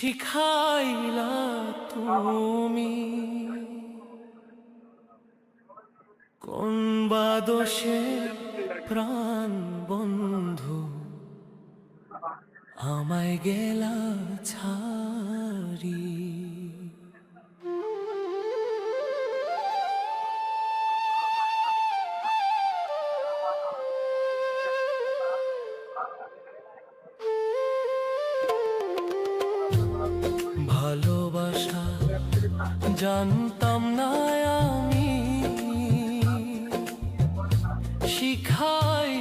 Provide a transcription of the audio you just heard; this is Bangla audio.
শিখাইলা তুমি কোন বাদোষে প্রাণ বন্ধু আমায় গেলা ছাড়ি। ভালোবাসা জানতাম না আমি, শিখাই